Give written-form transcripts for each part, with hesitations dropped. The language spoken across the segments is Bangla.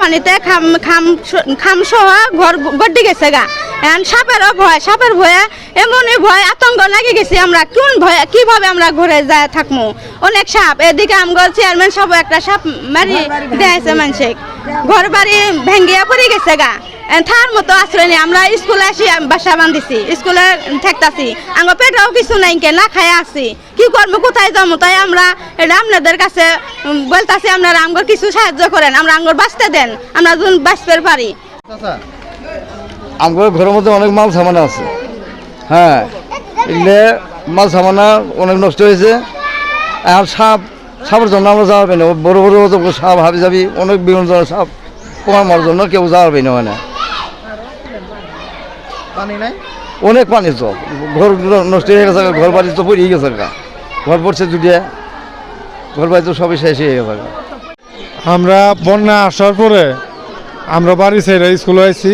পানিতে খাম সহ ঘর গড্ডি গেছে গা। এখন সাপের ভয়ে এমনই ভয় আতঙ্ক লাগে গেছি আমরা, কোন ভয়ে কিভাবে আমরা ঘরে যায় থাকবো। অনেক সাপ, এদিকে আমগর চেয়ারম্যান সব একটা সাপ মারি দিয়েছে মানুষে, ঘর বাড়ি ভেঙ্গিয়া পড়ে গেছে গা। থার মতো আশ্রয় নেই, আমরা স্কুলে আসি বাসা বান্ধিছি, স্কুলে থাকতাছি, আমার পেটেও কিছু নাই, না খাই আছি, কি করবো কোথায় যাবো। তাই আমরা এটা আপনাদের কাছে বলতাছি, আপনারা আমগর কিছু সাহায্য করেন, আমরা আমগর বাঁচতে দেন, আমরা যখন বাঁচতে পারি। আমার ঘরের মধ্যে অনেক মাল সামানা আছে, হ্যাঁ, এগুলো মাল সামানা অনেক নষ্ট হয়েছে। এখন সাপের জন্য আমরা যাওয়া পাই না, বড় বড় সাপ হাবি যাবি অনেক বিভিন্ন ধরনের সাপ কমার জন্য কেউ যাওয়া পাই না। মানে অনেক পানি তো ঘর নষ্ট হয়ে গেছে, ঘর বাড়ি তো পড়ে গেছে, ঘর পড়ছে দুটিয়া, ঘর বাড়ি তো সবই শেষ হয়ে গেছে। আমরা বন্যা আসার পরে আমরা বাড়ি ছেড়ে স্কুলে আইছি,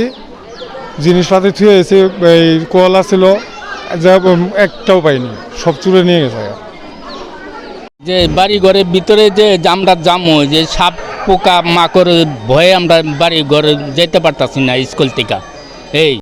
জিনিসপাতি থুয়ে এসে এই কলা ছিল একটাও পাইনি, সব চুরে নিয়ে গেছে। যে বাড়ি ঘরের ভিতরে যে আমরা জামো যে সাপ পোকা মাকড় ভয়ে আমরা বাড়ি ঘরে যেতে পারতাছি না স্কুল থেকে। এই